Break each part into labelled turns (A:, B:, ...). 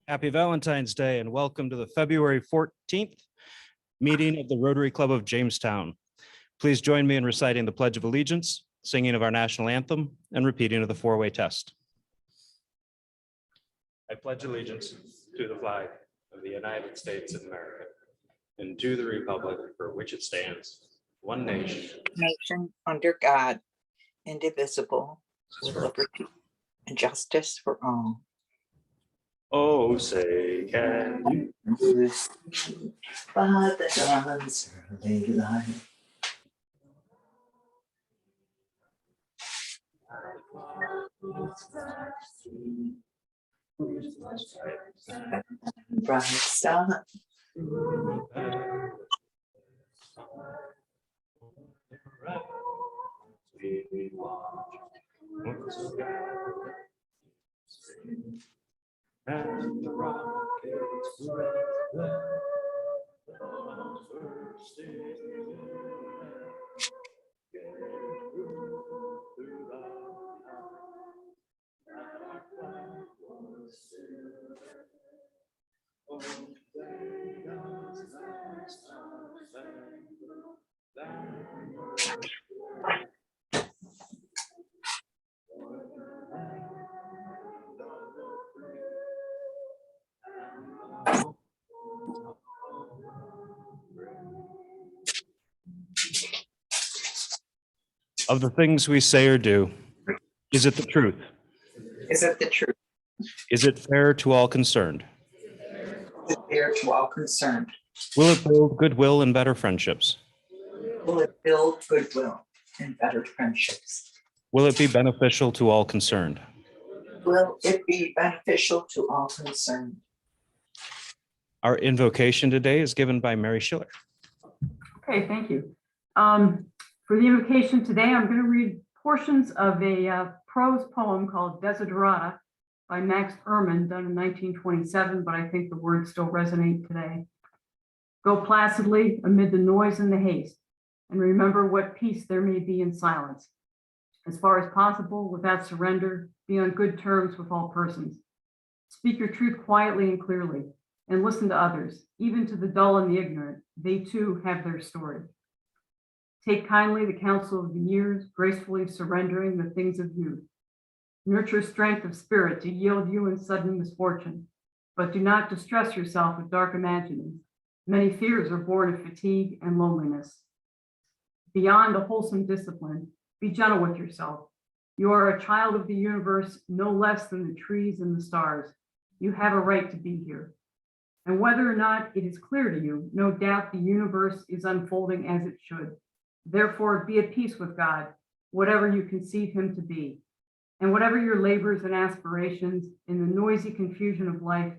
A: Happy Valentine's Day and welcome to the February 14th meeting of the Rotary Club of Jamestown. Please join me in reciting the Pledge of Allegiance, singing of our national anthem, and repeating of the four-way test. I pledge allegiance to the flag of the United States of America and to the republic for which it stands, one nation,
B: under God, indivisible, with liberty and justice for all.
A: Oh, say, can you
B: By the dawn's early light, bright star,
A: and the rockets red, Of the things we say or do, is it the truth?
B: is it the truth?
A: Is it fair to all concerned?
B: Is it fair to all concerned?
A: Will it build goodwill and better friendships?
B: Will it build goodwill and better friendships?
A: Will it be beneficial to all concerned?
B: Will it be beneficial to all concerned?
A: Our invocation today is given by Mary Schiller.
C: Okay, thank you. For the invocation today, I'm going to read portions of a prose poem called Desiderata by Max Ehrmann, done in 1927, but I think the words still resonate today. Go placidly amid the noise and the haste, and remember what peace there may be in silence. As far as possible, without surrender, be on good terms with all persons. Speak your truth quietly and clearly, and listen to others, even to the dull and the ignorant. They too have their story. Take kindly the counsel of the years, gracefully surrendering the things of youth. Nurture strength of spirit to yield you in sudden misfortune, but do not distress yourself with dark imaginings. Many fears are born of fatigue and loneliness. Beyond a wholesome discipline, be gentle with yourself. You are a child of the universe, no less than the trees and the stars. You have a right to be here. And whether or not it is clear to you, no doubt the universe is unfolding as it should. Therefore, be at peace with God, whatever you conceive him to be. And whatever your labors and aspirations in the noisy confusion of life,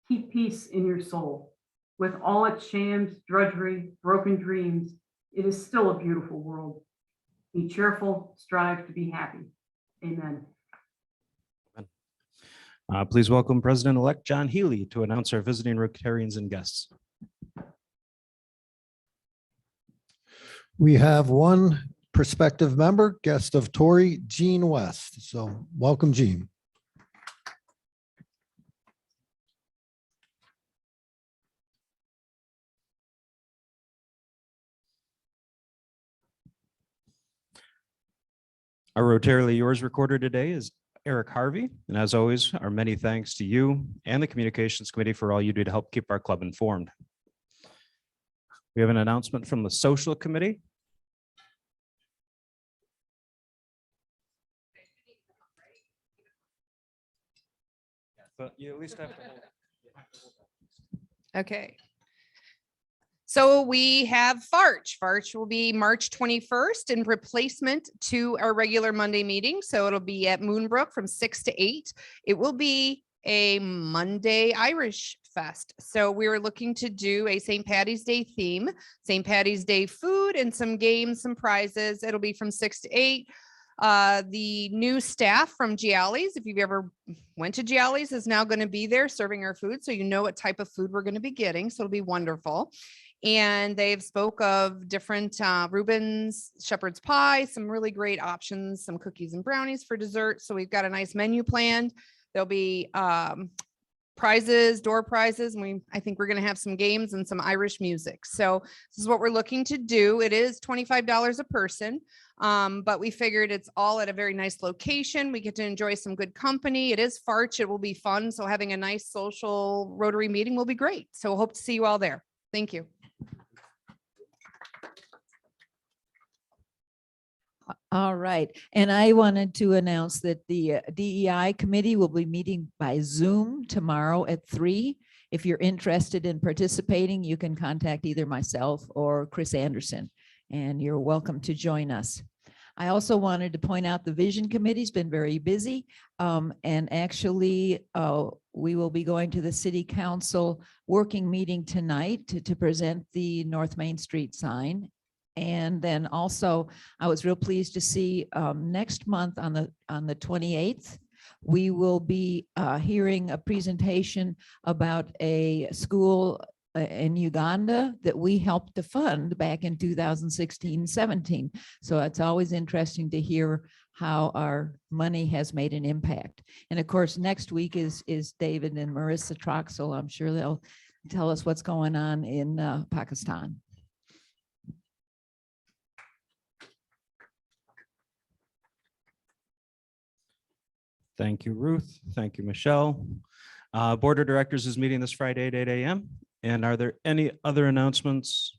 C: keep peace in your soul. With all its shams, drudgery, broken dreams, it is still a beautiful world. Be cheerful, strive to be happy. Amen.
A: Please welcome President-elect John Healy to announce our visiting Rotarians and guests.
D: We have one prospective member, guest of Tory, Jean West. So welcome, Jean.
A: Our Rotarially Yours recorder today is Eric Harvey. And as always, our many thanks to you and the Communications Committee for all you do to help keep our club informed. We have an announcement from the Social Committee. But you at least have to hold.
E: Okay. So we have Farch. Farch will be March 21st in replacement to our regular Monday meeting. So it'll be at Moonbrook from 6 to 8. It will be a Monday Irish Fest. So we were looking to do a St. Patty's Day theme, St. Patty's Day food and some games, some prizes. It'll be from 6 to 8. The new staff from Gialli's, if you've ever went to Gialli's, is now going to be there serving our food. So you know what type of food we're going to be getting. So it'll be wonderful. And they've spoke of different Reuben's shepherd's pie, some really great options, some cookies and brownies for dessert. So we've got a nice menu planned. There'll be prizes, door prizes, and I think we're going to have some games and some Irish music. So this is what we're looking to do. It is $25 a person, but we figured it's all at a very nice location. We get to enjoy some good company. It is Farch. It will be fun. So having a nice social Rotary meeting will be great. So hope to see you all there. Thank you.
F: All right. And I wanted to announce that the DEI committee will be meeting by Zoom tomorrow at 3. If you're interested in participating, you can contact either myself or Chris Anderson, and you're welcome to join us. I also wanted to point out the Vision Committee's been very busy. And actually, we will be going to the City Council working meeting tonight to present the North Main Street sign. And then also, I was real pleased to see next month on the 28th, we will be hearing a presentation about a school in Uganda that we helped to fund back in 2016-17. So it's always interesting to hear how our money has made an impact. And of course, next week is David and Marissa Troxel. I'm sure they'll tell us what's going on in Pakistan.
A: Thank you, Ruth. Thank you, Michelle. Board of Directors is meeting this Friday at 8 a.m. And are there any other announcements?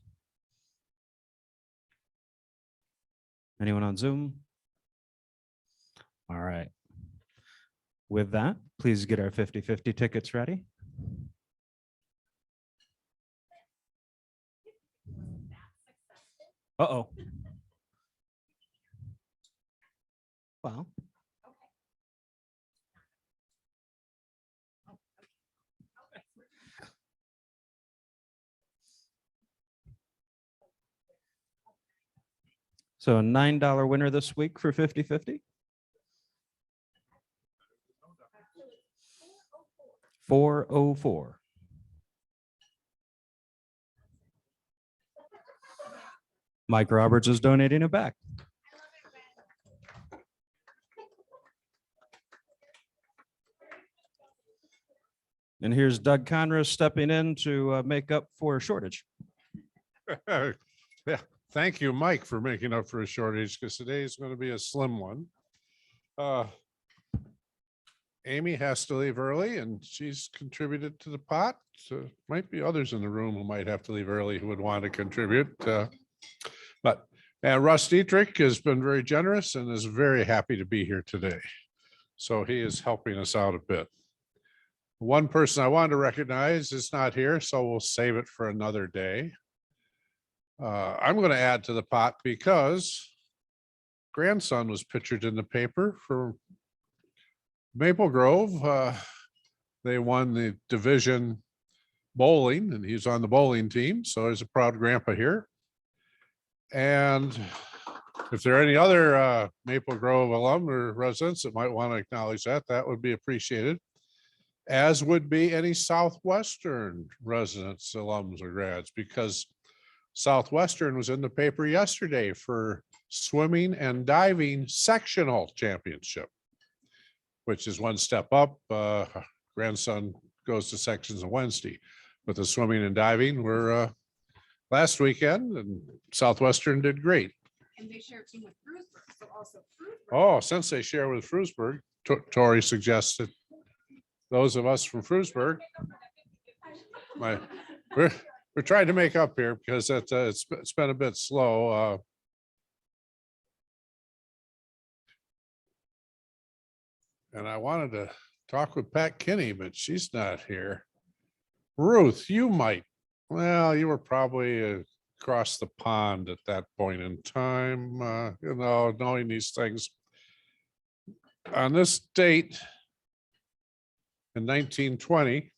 A: Anyone on Zoom? All right. With that, please get our 50-50 tickets ready. Uh-oh. Well. So a $9 winner this week for 50-50. 404. Mike Roberts is donating it back. And here's Doug Conrad stepping in to make up for a shortage.
G: Yeah, thank you, Mike, for making up for a shortage, because today is going to be a slim one. Amy has to leave early and she's contributed to the pot. So might be others in the room who might have to leave early who would want to contribute. But Russ Dietrich has been very generous and is very happy to be here today. So he is helping us out a bit. One person I wanted to recognize is not here, so we'll save it for another day. I'm going to add to the pot because grandson was pictured in the paper for Maple Grove. They won the division bowling and he's on the bowling team. So there's a proud grandpa here. And if there are any other Maple Grove alum or residents that might want to acknowledge that, that would be appreciated. As would be any Southwestern residents, alums or grads, because Southwestern was in the paper yesterday for swimming and diving sectional championship, which is one step up. Grandson goes to sections on Wednesday, but the swimming and diving were last weekend and Southwestern did great.
E: And they share a team with Frewsburg, so also Frewsburg.
G: Oh, since they share with Frewsburg, Tori suggested those of us from Frewsburg, we're trying to make up here because it's been a bit slow. And I wanted to talk with Pat Kinney, but she's not here. Ruth, you might. Well, you were probably across the pond at that point in time, knowing these things. On this date in 1920,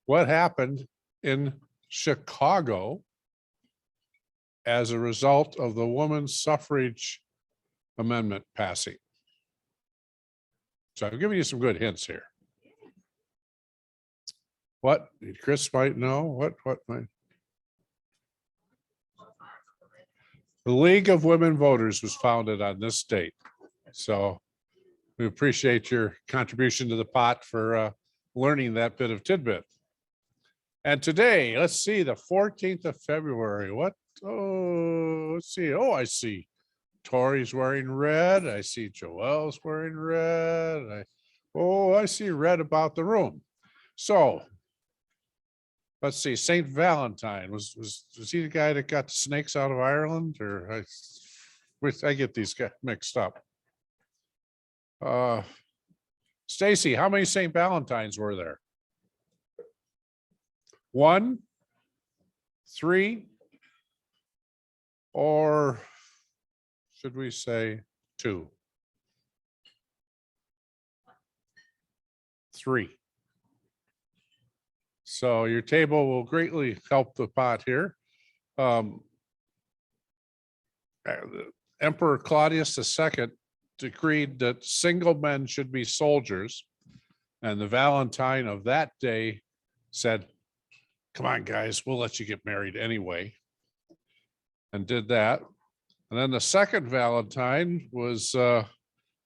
G: what happened in Chicago as a result of the woman's suffrage amendment passing? So I'm giving you some good hints here. What Chris might know, what might. The League of Women Voters was founded on this date. So we appreciate your contribution to the pot for learning that bit of tidbit. And today, let's see, the 14th of February, what? Oh, let's see. Oh, I see Tori's wearing red. I see Joelle's wearing red. I see red about the room. So let's see, Saint Valentine, was he the guy that got the snakes out of Ireland? Or I get these guys mixed up. Stacy, how many Saint Valentines were there? 1, 3, or should we say 2? 3. So your table will greatly help the pot here. Emperor Claudius II decreed that single men should be soldiers. And the Valentine of that day said, come on, guys, we'll let you get married anyway. And did that. And then the second Valentine was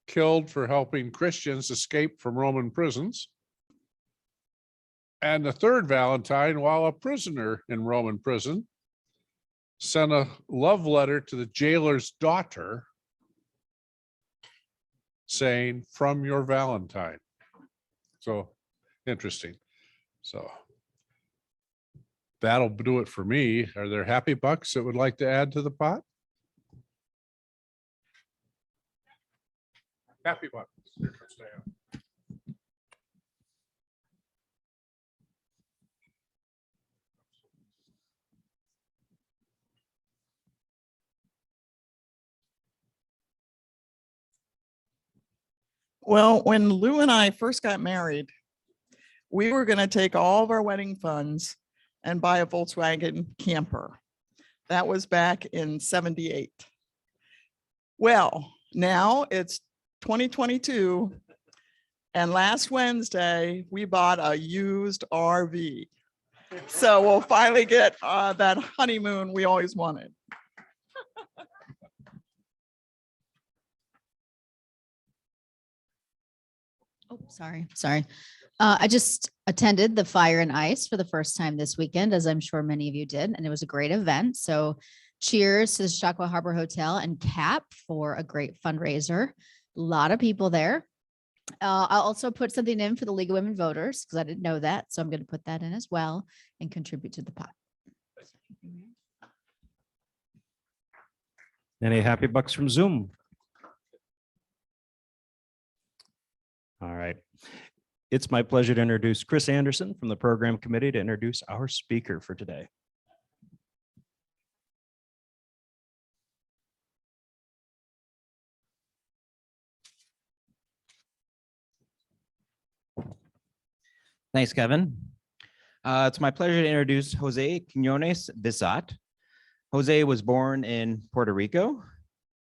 G: killed for helping Christians escape from Roman prisons. And the third Valentine, while a prisoner in Roman prison, sent a love letter to the jailer's daughter saying, from your Valentine. So interesting. So that'll do it for me. Are there happy bucks that would like to add to the pot? Happy bucks. Here comes Diane.
H: Well, when Lou and I first got married, we were going to take all of our wedding funds and buy a Volkswagen camper. That was back in '78. Well, now it's 2022. And last Wednesday, we bought a used RV. So we'll finally get that honeymoon we always wanted.
I: Oh, sorry. I just attended the Fire and Ice for the first time this weekend, as I'm sure many of you did, and it was a great event. So cheers to the Chautauqua Harbor Hotel and CAP for a great fundraiser. A lot of people there. I'll also put something in for the League of Women Voters because I didn't know that. So I'm going to put that in as well and contribute to the pot.
A: Any happy bucks from Zoom? All right. It's my pleasure to introduce Chris Anderson from the program committee to introduce our speaker for today.
J: Thanks, Kevin. It's my pleasure to introduce Jose Quinones-Visot. Jose was born in Puerto Rico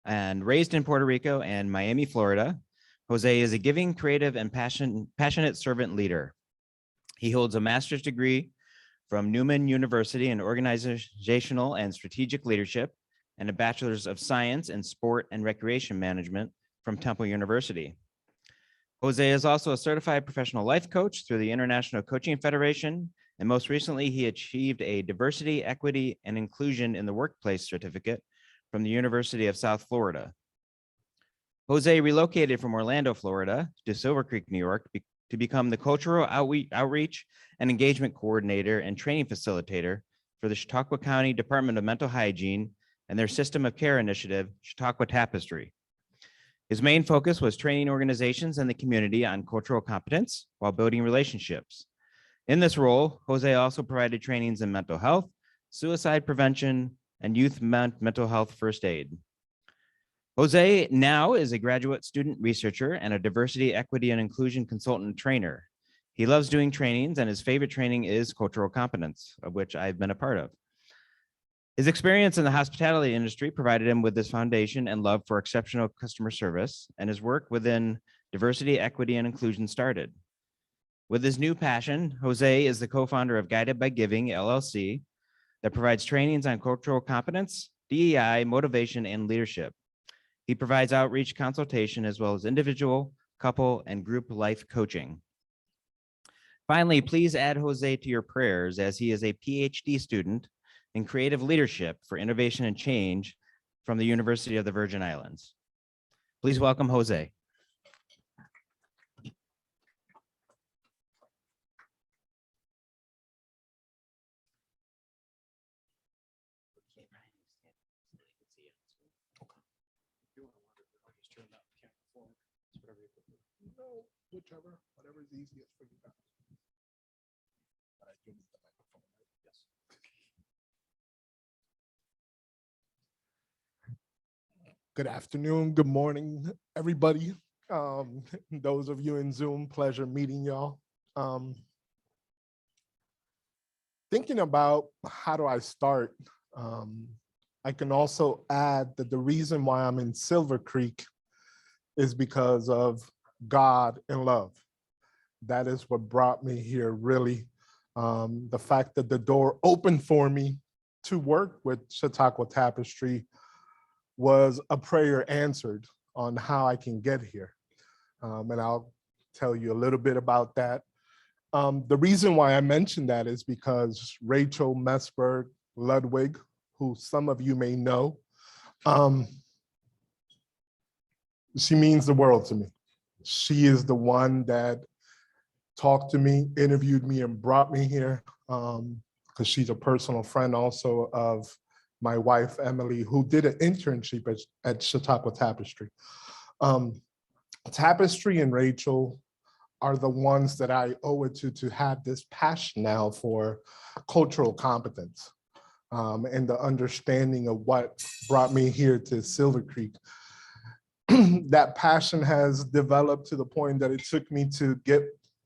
J: and raised in Puerto Rico and Miami, Florida. Jose is a giving, creative, and passionate servant leader. He holds a master's degree from Newman University in organizational and strategic leadership and a bachelor's of science in sport and recreation management from Temple University. Jose is also a certified professional life coach through the International Coaching Federation, and most recently, he achieved a diversity, equity, and inclusion in the workplace certificate from the University of South Florida. Jose relocated from Orlando, Florida to Silver Creek, New York to become the cultural outreach and engagement coordinator and training facilitator for the Chautauqua County Department of Mental Hygiene and their System of Care initiative, Chautauqua Tapestry. His main focus was training organizations and the community on cultural competence while building relationships. In this role, Jose also provided trainings in mental health, suicide prevention, and youth mental health first aid. Jose now is a graduate student researcher and a diversity, equity, and inclusion consultant trainer. He loves doing trainings, and his favorite training is cultural competence, of which I've been a part of. His experience in the hospitality industry provided him with this foundation and love for exceptional customer service, and his work within diversity, equity, and inclusion started. With his new passion, Jose is the co-founder of Guided by Giving, LLC, that provides trainings on cultural competence, DEI, motivation, and leadership. He provides outreach consultation as well as individual, couple, and group life coaching. Finally, please add Jose to your prayers as he is a PhD student in creative leadership for innovation and change from the University of the Virgin Islands. Please welcome Jose.
G: Whichever, whatever's easiest for you guys. But I do need the microphone, right? Yes. Good afternoon, good morning, everybody. Those of you in Zoom, pleasure meeting y'all. Thinking about how do I start, I can also add that the reason why I'm in Silver Creek is because of God and love. That is what brought me here, really. The fact that the door opened for me to work with Chautauqua Tapestry was a prayer answered on how I can get here. And I'll tell you a little bit about that. The reason why I mentioned that is because Rachel Messberg Ludwig, who some of you may know, she means the world to me. She is the one that talked to me, interviewed me, and brought me here because she's a personal friend also of my wife, Emily, who did an internship at Chautauqua Tapestry. Tapestry and Rachel are the ones that I owe it to have this passion now for cultural competence and the understanding of what brought me here to Silver Creek. That passion has developed to the point that it took me to get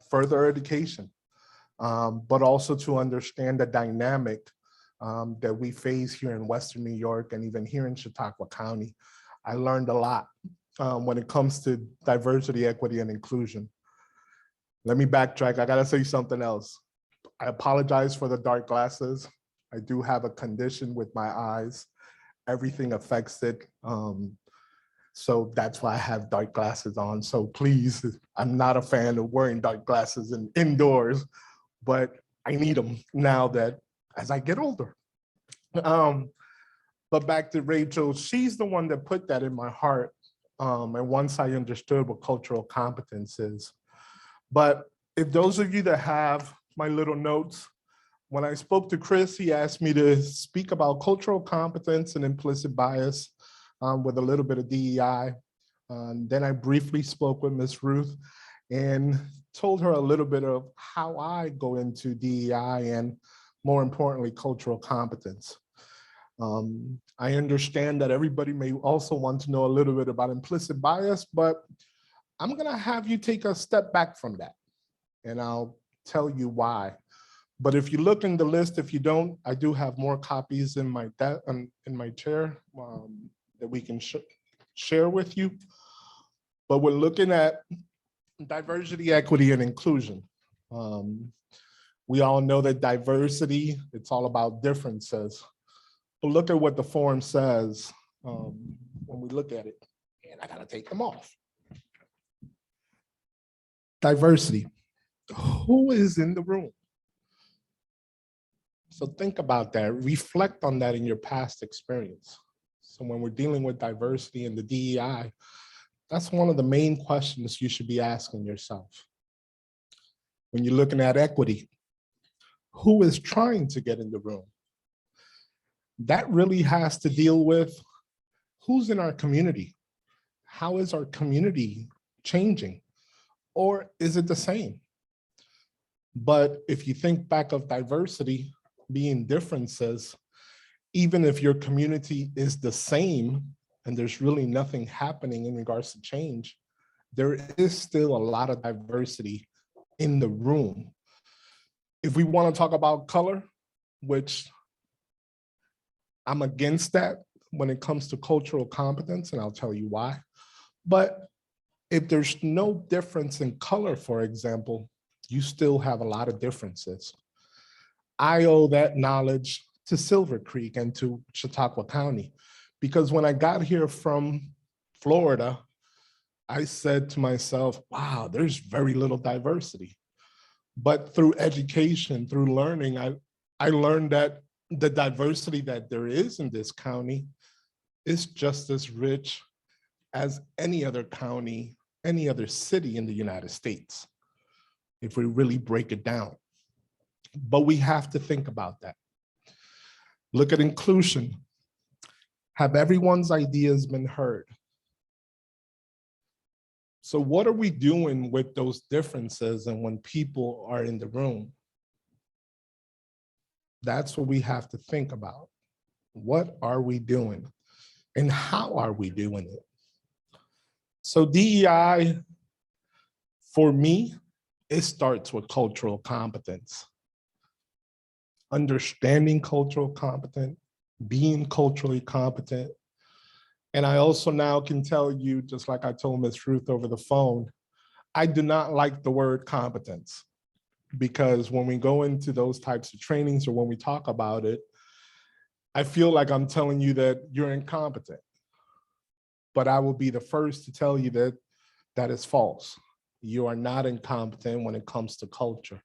G: further education, but also to understand the dynamic that we face here in Western New York and even here in Chautauqua County. I learned a lot when it comes to diversity, equity, and inclusion. Let me backtrack. I gotta say something else. I apologize for the dark glasses. I do have a condition with my eyes. Everything affects it. So that's why I have dark glasses on. So please, I'm not a fan of wearing dark glasses indoors, but I need them now that as I get older. But back to Rachel, she's the one that put that in my heart. And once I understood what cultural competence is. But if those of you that have my little notes, when I spoke to Chris, he asked me to speak about cultural competence and implicit bias with a little bit of DEI. Then I briefly spoke with Ms. Ruth and told her a little bit of how I go into DEI and more importantly, cultural competence. I understand that everybody may also want to know a little bit about implicit bias, but I'm gonna have you take a step back from that and I'll tell you why. But if you look in the list, if you don't, I do have more copies in my chair that we can share with you. But we're looking at diversity, equity, and inclusion. We all know that diversity, it's all about differences. But look at what the form says when we look at it. And I gotta take them off. Diversity, who is in the room? So think about that, reflect on that in your past experience. So when we're dealing with diversity and the DEI, that's one of the main questions you should be asking yourself. When you're looking at equity, who is trying to get in the room? That really has to deal with who's in our community. How is our community changing? Or is it the same? But if you think back of diversity being differences, even if your community is the same and there's really nothing happening in regards to change, there is still a lot of diversity in the room. If we want to talk about color, which I'm against that when it comes to cultural competence, and I'll tell you why. But if there's no difference in color, for example, you still have a lot of differences. I owe that knowledge to Silver Creek and to Chautauqua County, because when I got here from Florida, I said to myself, wow, there's very little diversity.
K: But through education, through learning, I learned that the diversity that there is in this county is just as rich as any other county, any other city in the United States, if we really break it down. But we have to think about that. Look at inclusion. Have everyone's ideas been heard? So what are we doing with those differences and when people are in the room? That's what we have to think about. What are we doing? And how are we doing it? So DEI, for me, it starts with cultural competence. Understanding cultural competence, being culturally competent. And I also now can tell you, just like I told Ms. Ruth over the phone, I do not like the word competence, because when we go into those types of trainings or when we talk about it, I feel like I'm telling you that you're incompetent. But I will be the first to tell you that that is false. You are not incompetent when it comes to culture.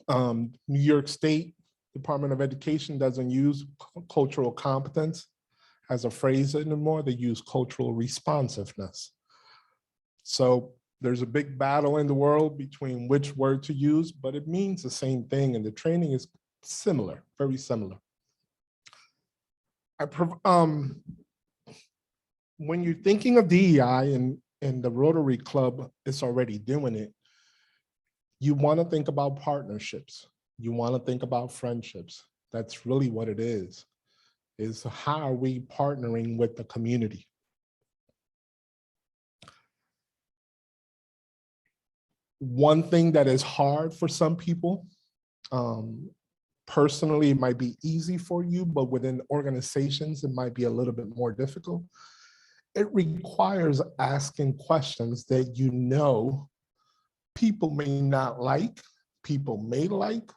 K: New York State Department of Education doesn't use cultural competence as a phrase anymore. They use cultural responsiveness. So there's a big battle in the world between which word to use, but it means the same thing, and the training is similar, very similar. When you're thinking of DEI and the Rotary Club is already doing it, you want to think about partnerships. You want to think about friendships. That's really what it is how are we partnering with the community? One thing that is hard for some people, personally, it might be easy for you, but within organizations, it might be a little bit more difficult. It requires asking questions that you know people may not like, people may like,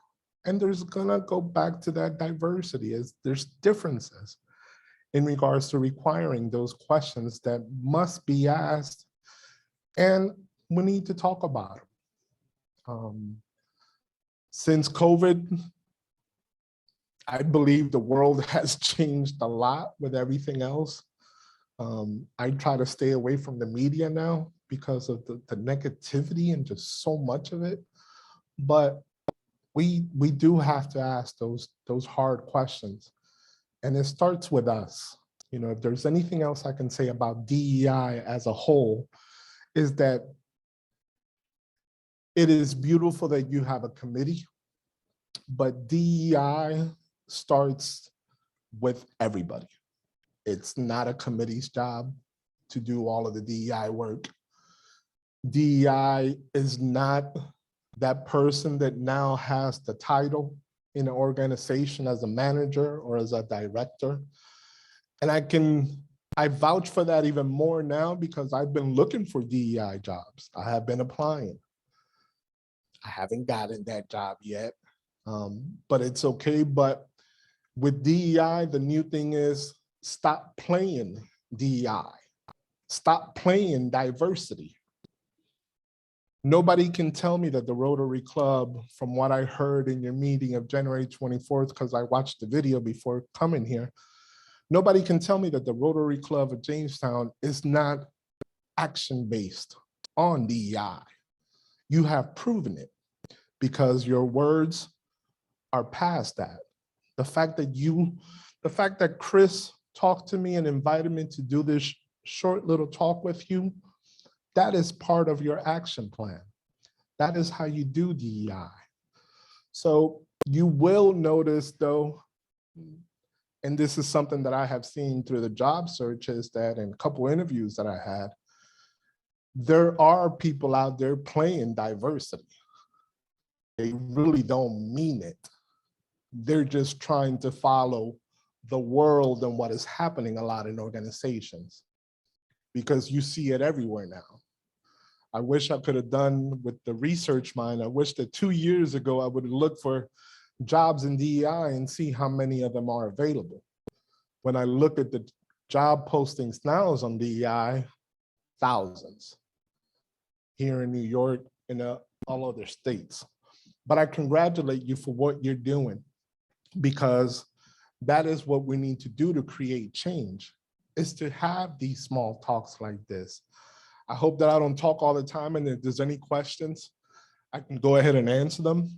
K: and there's gonna go back to that diversity as there's differences in regards to requiring those questions that must be asked, and we need to talk about them. Since COVID, I believe the world has changed a lot with everything else. I try to stay away from the media now because of the negativity and just so much of it. But we do have to ask those hard questions. And it starts with us. You know, if there's anything else I can say about DEI as a whole, is that it is beautiful that you have a committee, but DEI starts with everybody. It's not a committee's job to do all of the DEI work. DEI is not that person that now has the title in an organization as a manager or as a director. And I vouch for that even more now because I've been looking for DEI jobs. I have been applying. I haven't gotten that job yet, but it's okay. But with DEI, the new thing is stop playing DEI. Stop playing diversity. Nobody can tell me that the Rotary Club, from what I heard in your meeting of January 24th, because I watched the video before coming here, nobody can tell me that the Rotary Club of Jamestown is not action-based on DEI. You have proven it because your words are past that. The fact that Chris talked to me and invited me to do this short little talk with you, that is part of your action plan. That is how you do DEI. So you will notice though, and this is something that I have seen through the job searches that and a couple interviews that I had, there are people out there playing diversity. They really don't mean it. They're just trying to follow the world and what is happening a lot in organizations because you see it everywhere now. I wish I could have done with the research mind. I wish that 2 years ago, I would have looked for jobs in DEI and see how many of them are available. When I look at the job postings now on DEI, thousands. Here in New York, in all other states. But I congratulate you for what you're doing, because that is what we need to do to create change, is to have these small talks like this. I hope that I don't talk all the time, and if there's any questions, I can go ahead and answer them.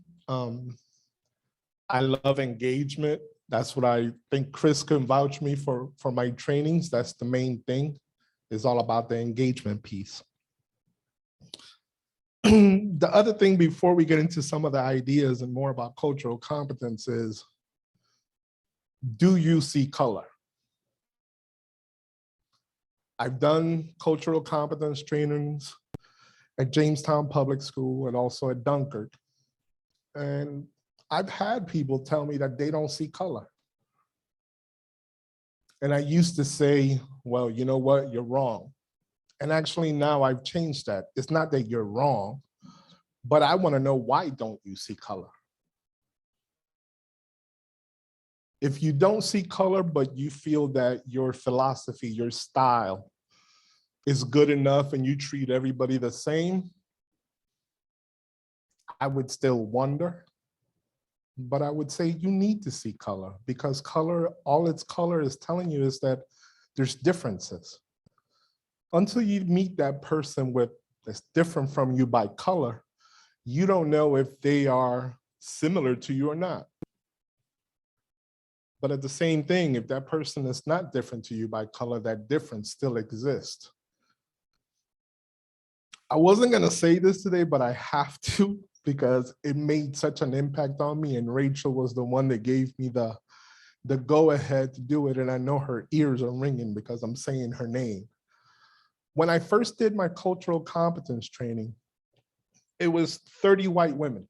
K: I love engagement. That's what I think Chris can vouch me for my trainings. That's the main thing, is all about the engagement piece. The other thing before we get into some of the ideas and more about cultural competence is, do you see color? I've done cultural competence trainings at Jamestown Public School and also at Dunkirk. And I've had people tell me that they don't see color. And I used to say, well, you know what, you're wrong. And actually now I've changed that. It's not that you're wrong, but I want to know, why don't you see color? If you don't see color, but you feel that your philosophy, your style is good enough and you treat everybody the same, I would still wonder. But I would say you need to see color, because color, all its color is telling you is that there's differences. Until you meet that person that's different from you by color, you don't know if they are similar to you or not. But at the same thing, if that person is not different to you by color, that difference still exists. I wasn't gonna say this today, but I have to, because it made such an impact on me, and Rachel was the one that gave me the go ahead to do it. And I know her ears are ringing because I'm saying her name. When I first did my cultural competence training, it was 30 white women.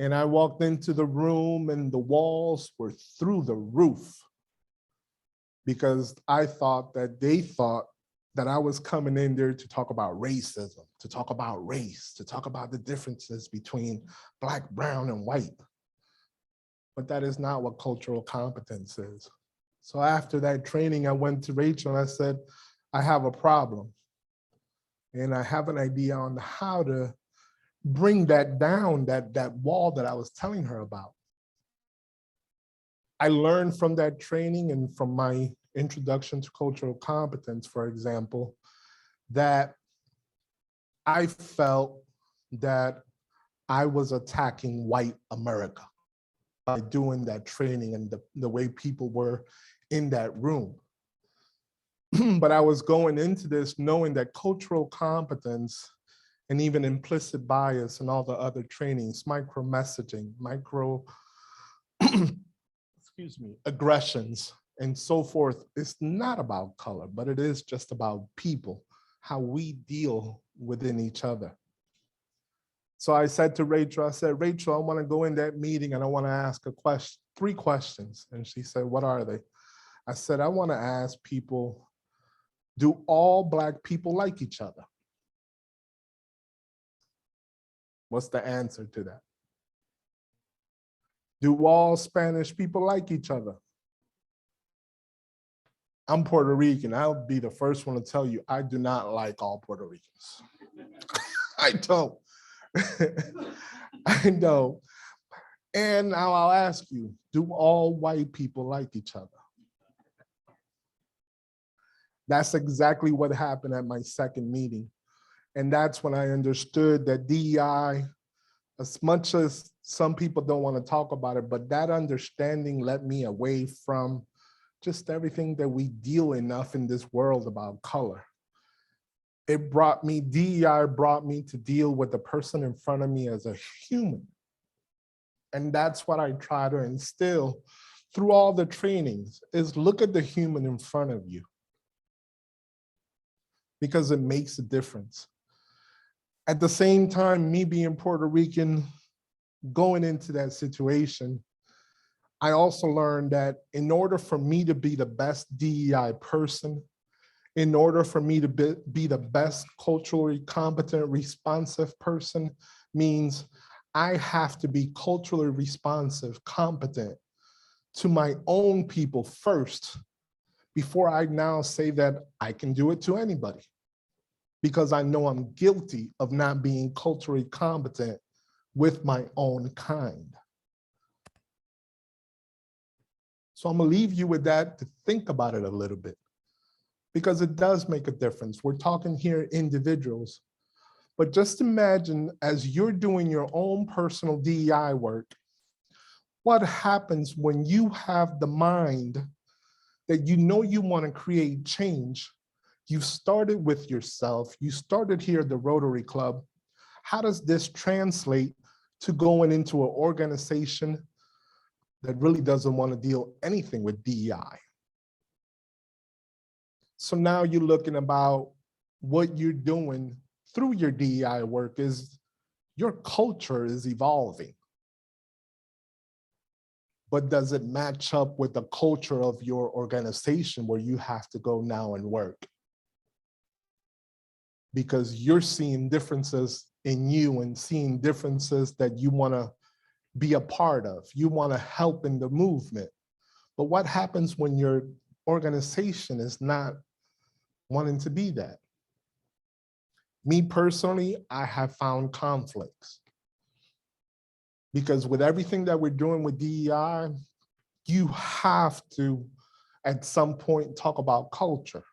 K: And I walked into the room and the walls were through the roof, because I thought that they thought that I was coming in there to talk about racism, to talk about race, to talk about the differences between Black, brown, and white. But that is not what cultural competence is. So after that training, I went to Rachel and I said, I have a problem. And I have an idea on how to bring that down, that wall that I was telling her about. I learned from that training and from my introduction to cultural competence, for example, that I felt that I was attacking white America by doing that training and the way people were in that room. But I was going into this knowing that cultural competence and even implicit bias and all the other trainings, micro-messaging, excuse me, aggressions, and so forth, it's not about color, but it is just about people, how we deal within each other. So I said to Rachel, I said, Rachel, I want to go in that meeting and I want to ask a question, 3 questions. And she said, what are they? I said, I want to ask people, do all Black people like each other? What's the answer to that? Do all Spanish people like each other? I'm Puerto Rican. I'll be the first one to tell you, I do not like all Puerto Ricans. I don't. I don't. And now I'll ask you, do all white people like each other? That's exactly what happened at my second meeting. And that's when I understood that DEI, as much as some people don't want to talk about it, but that understanding led me away from just everything that we deal enough in this world about color. It brought me, DEI brought me to deal with the person in front of me as a human. And that's what I try to instill through all the trainings, is look at the human in front of you, because it makes a difference. At the same time, me being Puerto Rican, going into that situation, I also learned that in order for me to be the best DEI person, in order for me to be the best culturally competent, responsive person, means I have to be culturally responsive, competent to my own people first, before I now say that I can do it to anybody. because I know I'm guilty of not being culturally competent with my own kind. So I'm gonna leave you with that to think about it a little bit, because it does make a difference. We're talking here individuals, but just imagine as you're doing your own personal DEI work, what happens when you have the mind that you know you want to create change. You started with yourself. You started here at the Rotary Club. How does this translate to going into an organization that really doesn't want to deal anything with DEI? So now you're looking about what you're doing through your DEI work is your culture is evolving. But does it match up with the culture of your organization where you have to go now and work? Because you're seeing differences in you and seeing differences that you want to be a part of. You want to help in the movement. But what happens when your organization is not wanting to be that? Me personally, I have found conflicts. Because with everything that we're doing with DEI, you have to, at some point, talk about culture.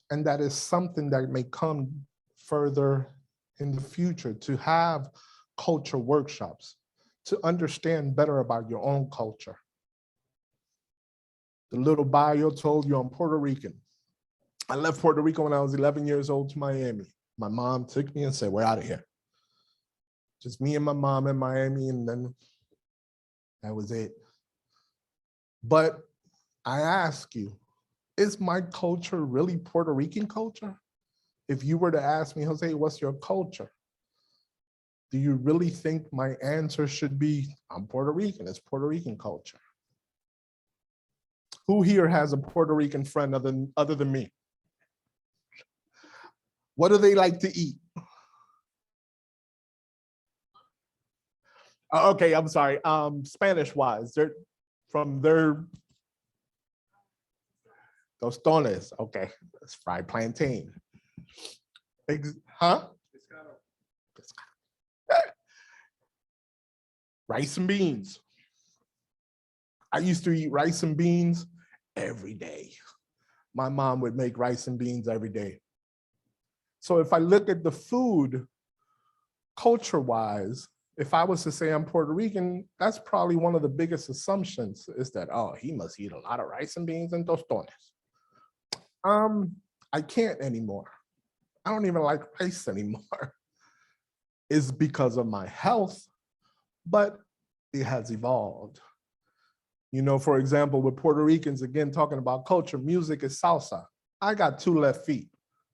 K: And that is something that may come further in the future, to have culture workshops, to understand better about your own culture. The little bio told you I'm Puerto Rican. I left Puerto Rico when I was 11 years old to Miami. My mom took me and said, we're out of here. Just me and my mom in Miami, and then that was it. But I ask you, is my culture really Puerto Rican culture? If you were to ask me, Jose, what's your culture? Do you really think my answer should be, I'm Puerto Rican, it's Puerto Rican culture? Who here has a Puerto Rican friend other than me? What do they like to eat? Okay, I'm sorry. Spanish wise, they're from their tostones. Okay, that's fried plantain. Huh? Rice and beans. I used to eat rice and beans every day. My mom would make rice and beans every day. So if I look at the food, culture-wise, if I was to say I'm Puerto Rican, that's probably one of the biggest assumptions, is that, oh, he must eat a lot of rice and beans and tostones. I can't anymore. I don't even like rice anymore. It's because of my health, but it has evolved. You know, for example, with Puerto Ricans, again, talking about culture, music is salsa. I got 2 left feet.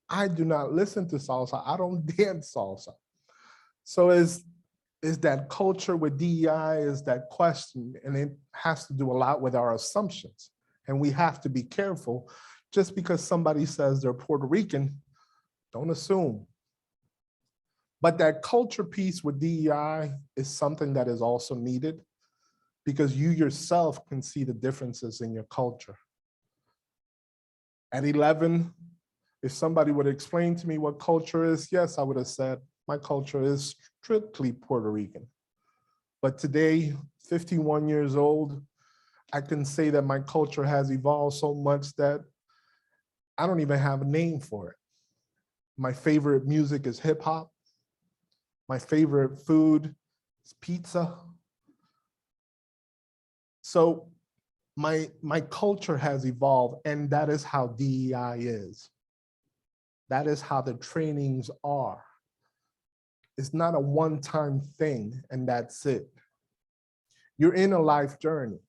K: I do not listen to salsa. I don't dance salsa. So is that culture with DEI is that question, and it has to do a lot with our assumptions. And we have to be careful. Just because somebody says they're Puerto Rican, don't assume. But that culture piece with DEI is something that is also needed, because you yourself can see the differences in your culture. At 11, if somebody would explain to me what culture is, yes, I would have said, my culture is strictly Puerto Rican. But today, 51 years old, I can say that my culture has evolved so much that I don't even have a name for it. My favorite music is hip hop. My favorite food is pizza. So my culture has evolved, and that is how DEI is. That is how the trainings are. It's not a one-time thing and that's it. You're in a life journey.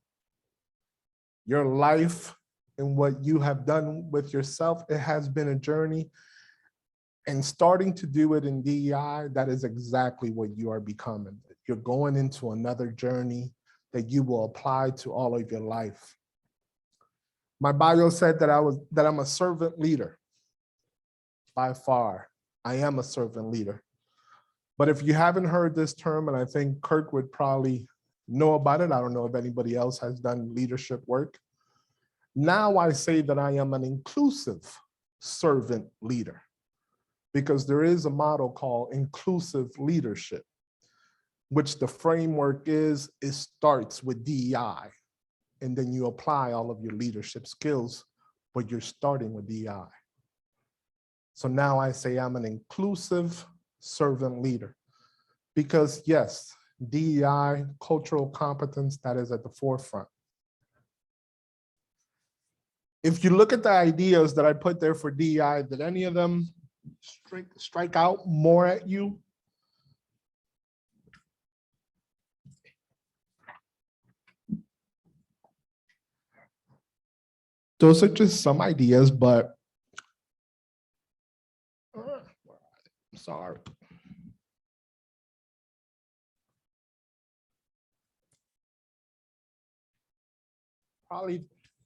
K: Your life and what you have done with yourself, it has been a journey. And starting to do it in DEI, that is exactly what you are becoming. You're going into another journey that you will apply to all of your life. My bio said that I'm a servant leader. By far, I am a servant leader. But if you haven't heard this term, and I think Kirk would probably know about it, I don't know if anybody else has done leadership work. Now I say that I am an inclusive servant leader. because there is a model called inclusive leadership, which the framework is, it starts with DEI, and then you apply all of your leadership skills, but you're starting with DEI. So now I say I'm an inclusive servant leader, because yes, DEI, cultural competence, that is at the forefront. If you look at the ideas that I put there for DEI, did any of them strike out more at you? Those are just some ideas, but I'm sorry.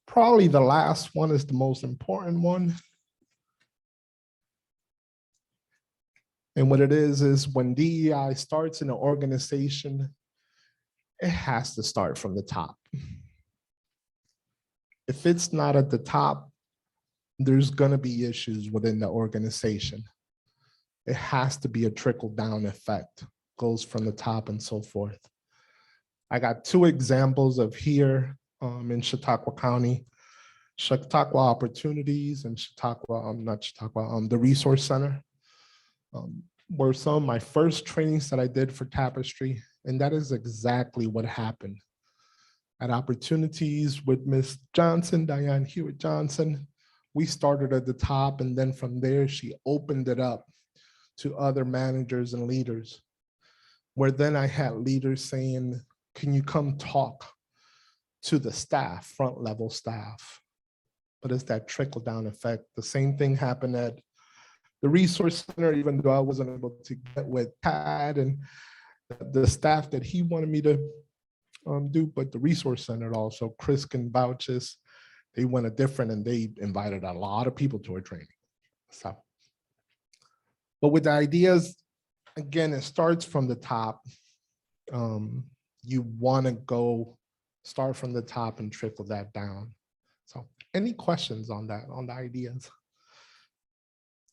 K: Probably the last one is the most important one. And what it is when DEI starts in an organization, it has to start from the top. If it's not at the top, there's going to be issues within the organization. It has to be a trickle-down effect, goes from the top and so forth. I got two examples of here in Chautauqua County, Chautauqua Opportunities and the Resource Center were some of my first trainings that I did for Tapestry, and that is exactly what happened. At Opportunities with Miss Johnson, Diane Hewitt Johnson, we started at the top, and then from there, she opened it up to other managers and leaders, where then I had leaders saying, can you come talk to the staff, front level staff? But it's that trickle down effect. The same thing happened at the Resource Center, even though I wasn't able to get with Tad and the staff that he wanted me to do, but the Resource Center also, Chris can vouch this, they went a different, and they invited a lot of people to our training. So, but with the ideas, again, it starts from the top. You want to go start from the top and trickle that down. So any questions on that, on the ideas?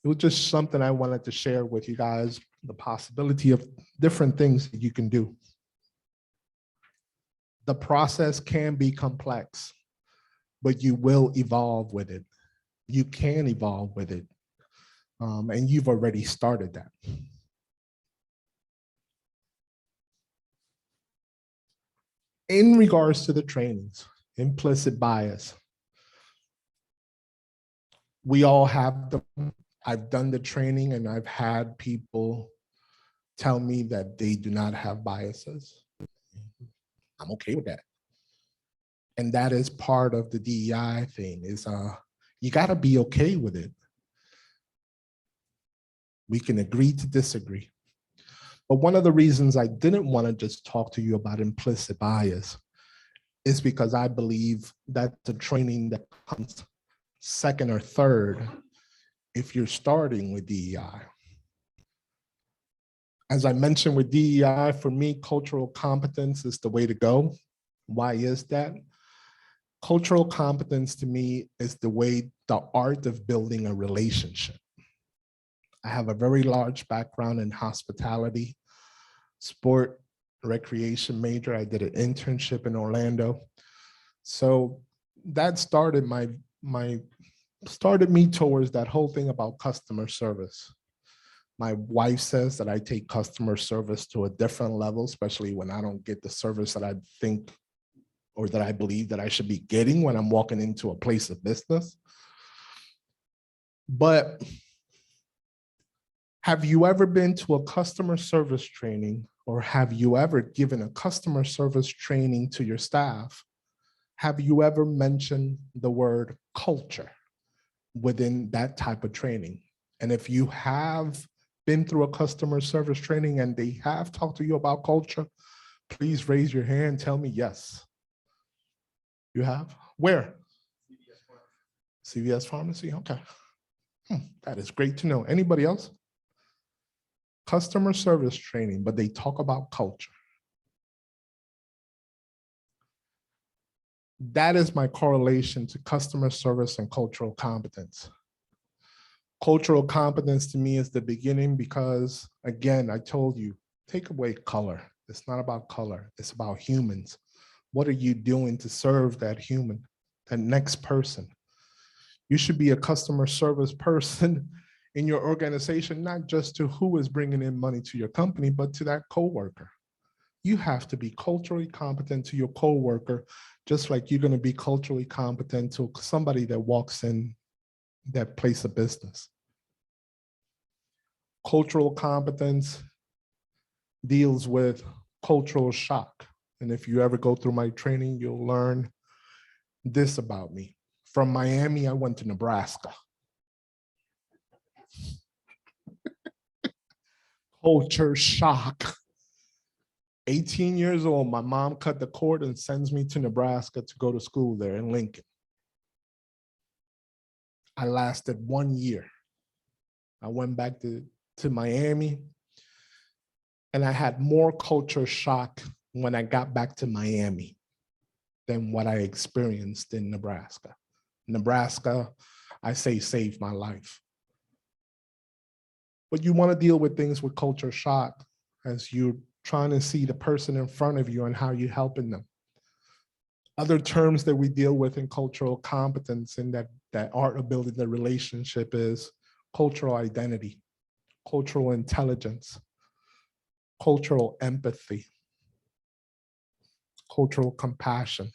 K: It was just something I wanted to share with you guys, the possibility of different things that you can do. The process can be complex, but you will evolve with it. You can evolve with it. And you've already started that. In regards to the trainings, implicit bias, we all have them. I've done the training and I've had people tell me that they do not have biases. I'm okay with that. And that is part of the DEI thing, is you gotta be okay with it. We can agree to disagree. But one of the reasons I didn't want to just talk to you about implicit bias is because I believe that the training that comes second or third if you're starting with DEI. As I mentioned with DEI, for me, cultural competence is the way to go. Why is that? Cultural competence to me is the art of building a relationship. I have a very large background in hospitality, sport, recreation major. I did an internship in Orlando. So that started started me towards that whole thing about customer service. My wife says that I take customer service to a different level, especially when I don't get the service that I think or that I believe that I should be getting when I'm walking into a place of business. But have you ever been to a customer service training, or have you ever given a customer service training to your staff? Have you ever mentioned the word culture within that type of training? And if you have been through a customer service training and they have talked to you about culture, please raise your hand and tell me yes. You have? Where? CVS Pharmacy, okay. That is great to know. Anybody else? Customer service training, but they talk about culture. That is my correlation to customer service and cultural competence. Cultural competence to me is the beginning because, again, I told you, take away color. It's not about color. It's about humans. What are you doing to serve that human, that next person? You should be a customer service person in your organization, not just to who is bringing in money to your company, but to that coworker. You have to be culturally competent to your coworker, just like you're going to be culturally competent to somebody that walks in that place of business. Cultural competence deals with cultural shock. And if you ever go through my training, you'll learn this about me. From Miami, I went to Nebraska. Culture shock. 18 years old, my mom cut the cord and sends me to Nebraska to go to school there in Lincoln. I lasted 1 year. I went back to Miami, and I had more culture shock when I got back to Miami than what I experienced in Nebraska. Nebraska, I say, saved my life. But you want to deal with things with culture shock as you're trying to see the person in front of you and how you're helping them. Other terms that we deal with in cultural competence and that art of building the relationship is cultural identity, cultural intelligence, cultural empathy, cultural compassion.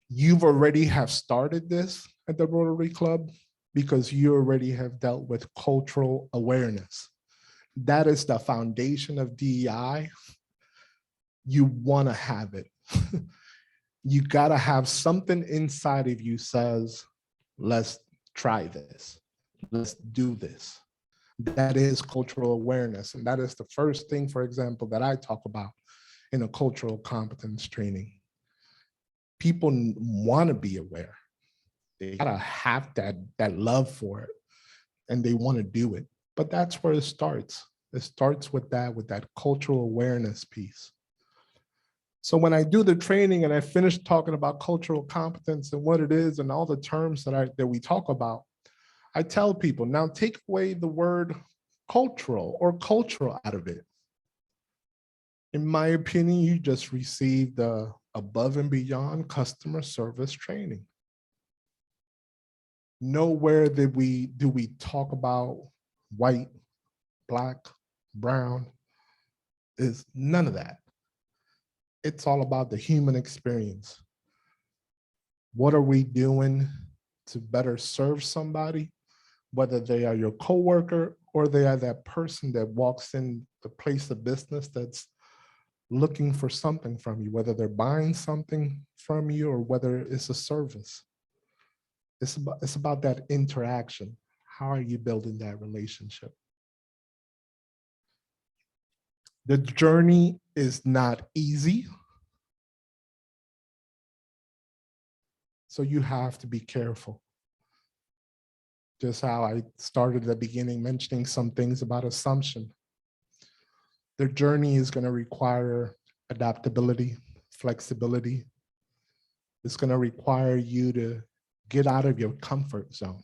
K: You've already have started this at the Rotary Club because you already have dealt with cultural awareness. That is the foundation of DEI. You want to have it. You got to have something inside of you says, let's try this. Let's do this. That is cultural awareness. And that is the first thing, for example, that I talk about in a cultural competence training. People want to be aware. They gotta have that love for it and they want to do it. But that's where it starts. It starts with that cultural awareness piece. So when I do the training and I finish talking about cultural competence and what it is and all the terms that we talk about, I tell people, now take away the word cultural or cultural out of it. In my opinion, you just received the above and beyond customer service training. Nowhere do we talk about white, black, brown. Is none of that. It's all about the human experience. What are we doing to better serve somebody, whether they are your coworker or they are that person that walks in the place of business that's looking for something from you, whether they're buying something from you or whether it's a service. It's about that interaction. How are you building that relationship? The journey is not easy. So you have to be careful. Just how I started at the beginning mentioning some things about assumption. The journey is going to require adaptability, flexibility. It's going to require you to get out of your comfort zone.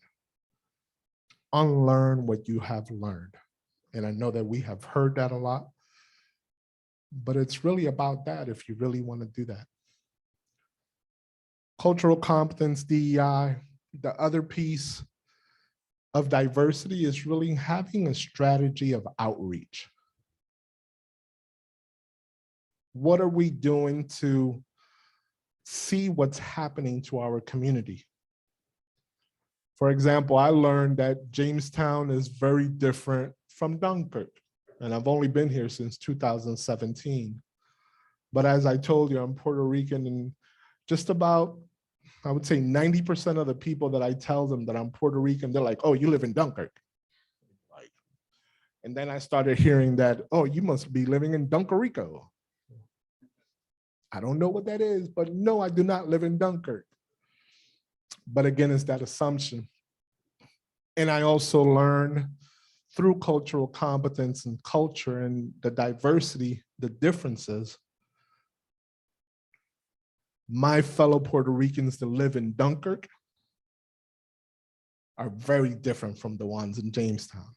K: Unlearn what you have learned. And I know that we have heard that a lot, but it's really about that if you really want to do that. Cultural competence, DEI, the other piece of diversity is really having a strategy of outreach. What are we doing to see what's happening to our community? For example, I learned that Jamestown is very different from Dunkirk, and I've only been here since 2017. But as I told you, I'm Puerto Rican, and just about, I would say 90% of the people that I tell them that I'm Puerto Rican, they're like, oh, you live in Dunkirk. And then I started hearing that, oh, you must be living in Dunkerico. I don't know what that is, but no, I do not live in Dunkirk. But again, it's that assumption. And I also learned through cultural competence and culture and the diversity, the differences, my fellow Puerto Ricans that live in Dunkirk are very different from the ones in Jamestown.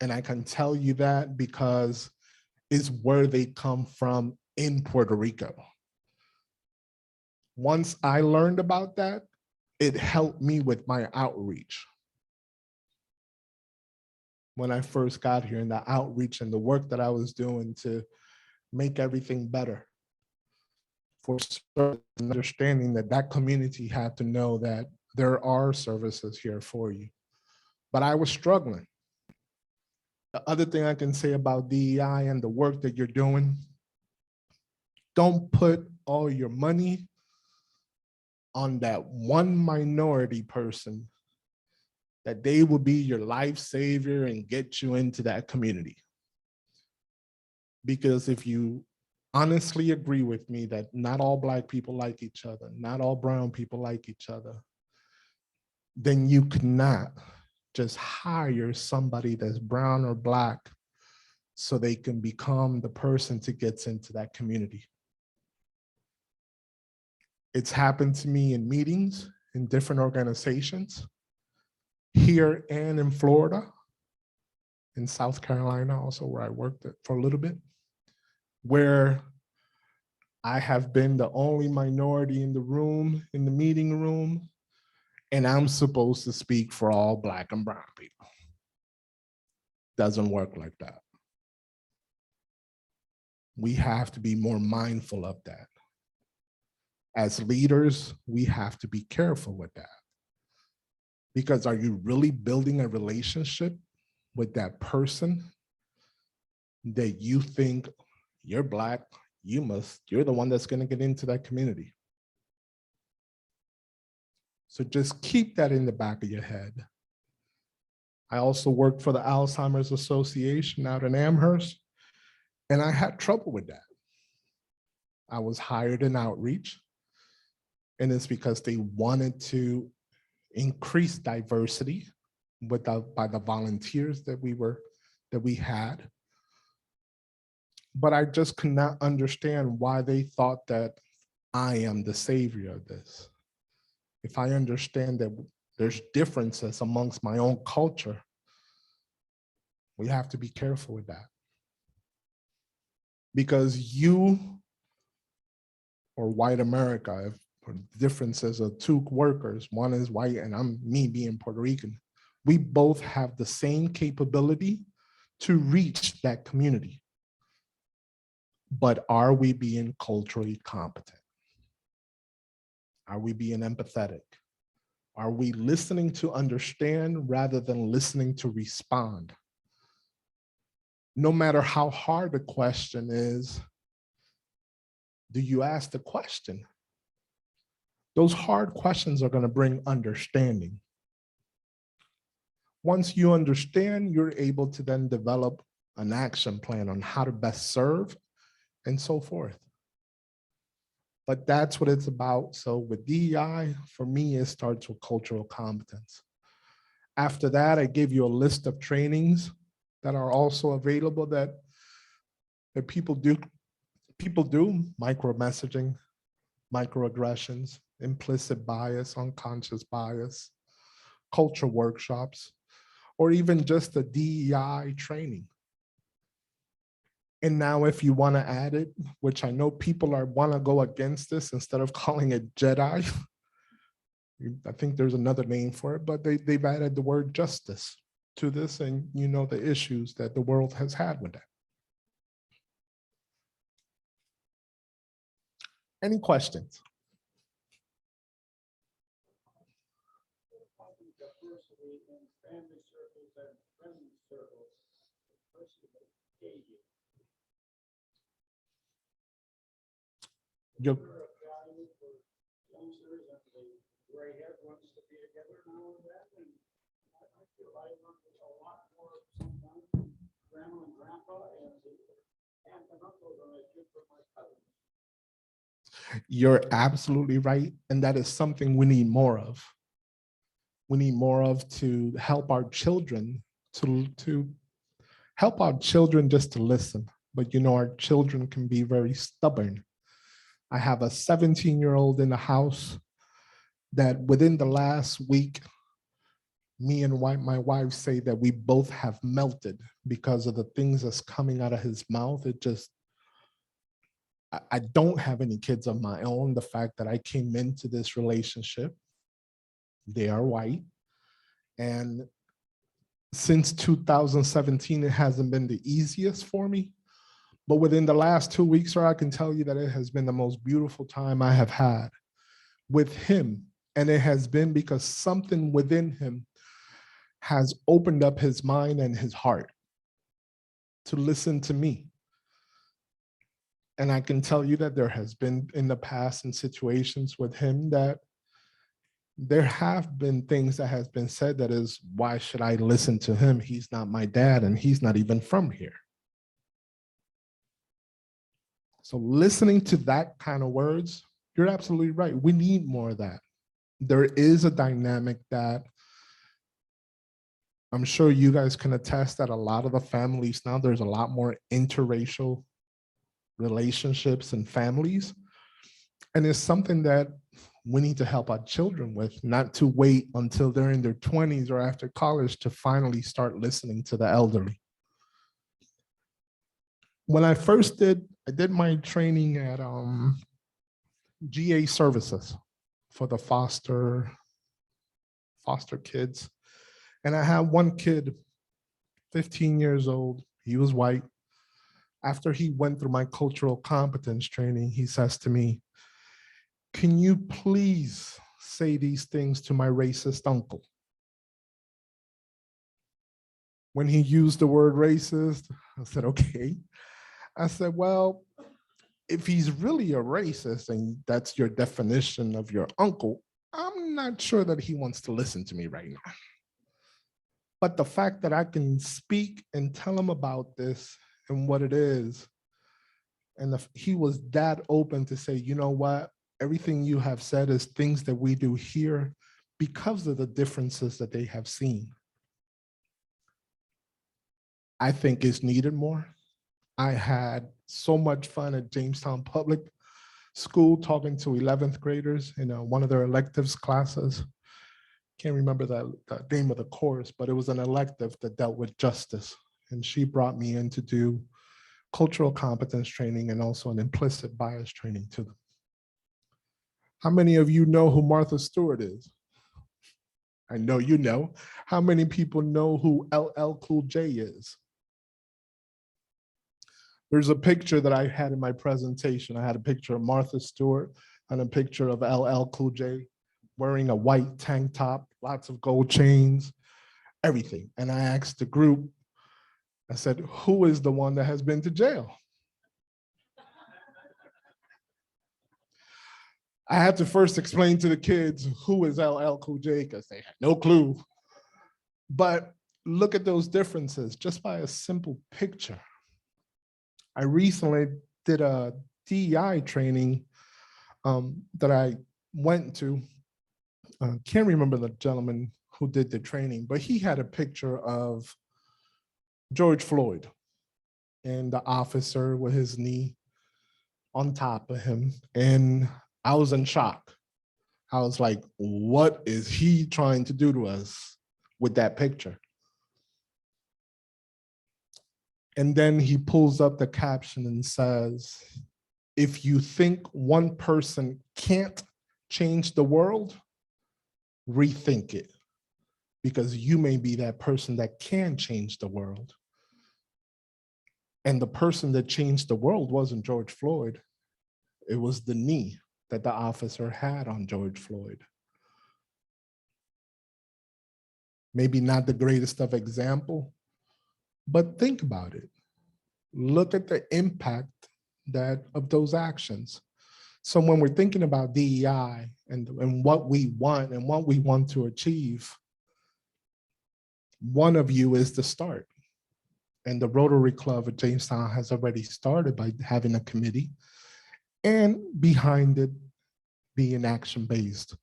K: And I can tell you that because it's where they come from in Puerto Rico. Once I learned about that, it helped me with my outreach. When I first got here, and the outreach and the work that I was doing to make everything better. For certain understanding that that community had to know that there are services here for you. But I was struggling. The other thing I can say about DEI and the work that you're doing, don't put all your money on that one minority person that they will be your life savior and get you into that community. Because if you honestly agree with me that not all Black people like each other, not all brown people like each other, then you cannot just hire somebody that's brown or Black so they can become the person to get into that community. It's happened to me in meetings in different organizations here and in Florida, in South Carolina also, where I worked for a little bit, where I have been the only minority in the room, in the meeting room, and I'm supposed to speak for all Black and brown people. Doesn't work like that. We have to be more mindful of that. As leaders, we have to be careful with that. Because are you really building a relationship with that person that you think you're Black, you're the one that's going to get into that community? So just keep that in the back of your head. I also worked for the Alzheimer's Association out in Amherst, and I had trouble with that. I was hired in outreach, and it's because they wanted to increase diversity by the volunteers that we had. But I just could not understand why they thought that I am the savior of this. If I understand that there's differences amongst my own culture, we have to be careful with that. Because you or white America, if differences of two workers, one is white and me being Puerto Rican, we both have the same capability to reach that community. But are we being culturally competent? Are we being empathetic? Are we listening to understand rather than listening to respond? No matter how hard the question is, do you ask the question? Those hard questions are going to bring understanding. Once you understand, you're able to then develop an action plan on how to best serve and so forth. But that's what it's about. So with DEI, for me, it starts with cultural competence. After that, I gave you a list of trainings that are also available that people do. People do micro-messaging, microaggressions, implicit bias, unconscious bias, culture workshops, or even just a DEI training. And now if you want to add it, which I know people want to go against this instead of calling it JEDI, I think there's another name for it, but they've added the word justice to this, and you know the issues that the world has had with that. Any questions? Your, you're absolutely right. And that is something we need more of. We need more of to help our children, to help our children just to listen. But you know, our children can be very stubborn. I have a 17-year-old in the house that within the last week me and my wife say that we both have melted because of the things that's coming out of his mouth. It just, I don't have any kids of my own. The fact that I came into this relationship, they are white. And since 2017, it hasn't been the easiest for me. But within the last 2 weeks, sir, I can tell you that it has been the most beautiful time I have had with him. And it has been because something within him has opened up his mind and his heart to listen to me. And I can tell you that there has been in the past in situations with him that there have been things that has been said that is, why should I listen to him? He's not my dad and he's not even from here. So listening to that kind of words, you're absolutely right. We need more of that. There is a dynamic that I'm sure you guys can attest that a lot of the families now, there's a lot more interracial relationships and families. And it's something that we need to help our children with, not to wait until they're in their 20s or after college to finally start listening to the elderly. When I did my training at GA Services for the foster kids. And I had one kid, 15 years old, he was white. After he went through my cultural competence training, he says to me, "Can you please say these things to my racist uncle?" When he used the word racist, I said, okay. I said, well, if he's really a racist and that's your definition of your uncle, I'm not sure that he wants to listen to me right now. But the fact that I can speak and tell him about this and what it is, and he was that open to say, you know what, everything you have said is things that we do here because of the differences that they have seen. I think is needed more. I had so much fun at Jamestown Public School talking to 11th graders in one of their electives classes. Can't remember the name of the course, but it was an elective that dealt with justice. And she brought me in to do cultural competence training and also an implicit bias training to them. How many of you know who Martha Stewart is? I know you know. How many people know who LL Cool J is? There's a picture that I had in my presentation. I had a picture of Martha Stewart and a picture of LL Cool J wearing a white tank top, lots of gold chains, everything. And I asked the group, I said, who is the one that has been to jail? I had to first explain to the kids who is LL Cool J because they had no clue. But look at those differences just by a simple picture. I recently did a DEI training that I went to. Can't remember the gentleman who did the training, but he had a picture of George Floyd and the officer with his knee on top of him. And I was in shock. I was like, what is he trying to do to us with that picture? And then he pulls up the caption and says, if you think one person can't change the world, rethink it, because you may be that person that can change the world. And the person that changed the world wasn't George Floyd. It was the knee that the officer had on George Floyd. Maybe not the greatest of example, but think about it. Look at the impact of those actions. So when we're thinking about DEI and what we want and what we want to achieve, one of you is the start. And the Rotary Club at Jamestown has already started by having a committee and behind it being action-based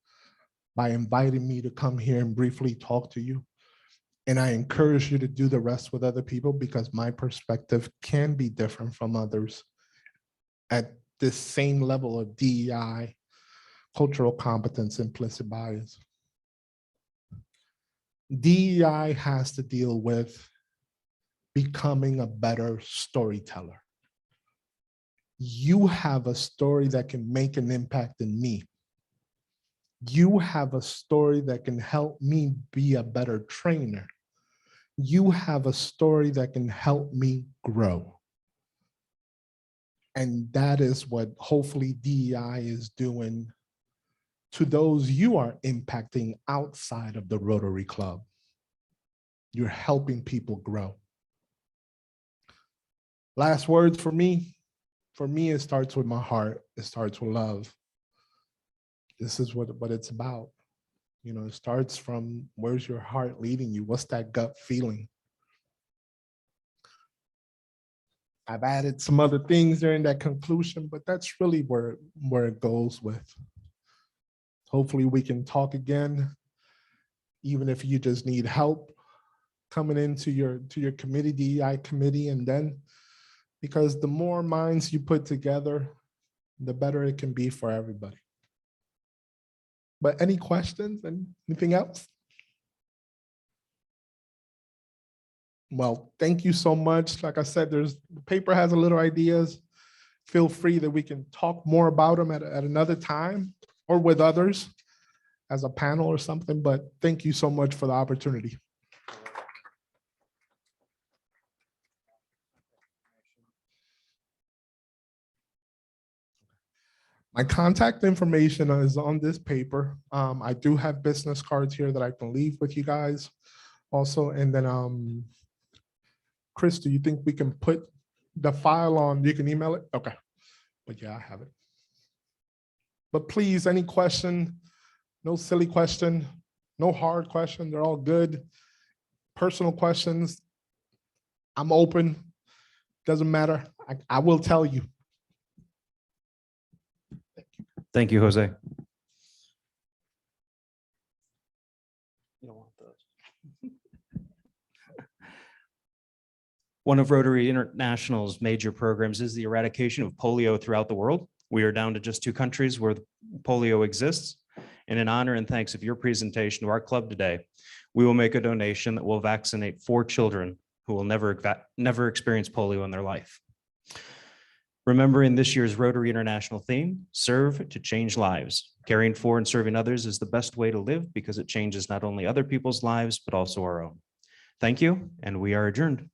K: by inviting me to come here and briefly talk to you. And I encourage you to do the rest with other people because my perspective can be different from others at this same level of DEI, cultural competence, implicit bias. DEI has to deal with becoming a better storyteller. You have a story that can make an impact in me. You have a story that can help me be a better trainer. You have a story that can help me grow. And that is what hopefully DEI is doing to those you are impacting outside of the Rotary Club. You're helping people grow. Last words for me. For me, it starts with my heart. It starts with love. This is what it's about. You know, it starts from where's your heart leading you? What's that gut feeling? I've added some other things there in that conclusion, but that's really where it goes with. Hopefully we can talk again, even if you just need help coming into your committee, DEI committee, and then because the more minds you put together, the better it can be for everybody. But any questions and anything else? Well, thank you so much. Like I said, the paper has a little ideas. Feel free that we can talk more about them at another time or with others as a panel or something, but thank you so much for the opportunity. My contact information is on this paper. I do have business cards here that I can leave with you guys also. And then, Chris, do you think we can put the file on, you can email it? Okay, but yeah, I have it. But please, any question, no silly question, no hard question, they're all good. Personal questions, I'm open, doesn't matter, I will tell you.
A: Thank you, Jose. One of Rotary International's major programs is the eradication of polio throughout the world. We are down to just 2 countries where polio exists. And in honor and thanks of your presentation to our club today, we will make a donation that will vaccinate 4 children who will never experience polio in their life. Remembering this year's Rotary International theme, serve to change lives. Caring for and serving others is the best way to live because it changes not only other people's lives, but also our own. Thank you, and we are adjourned.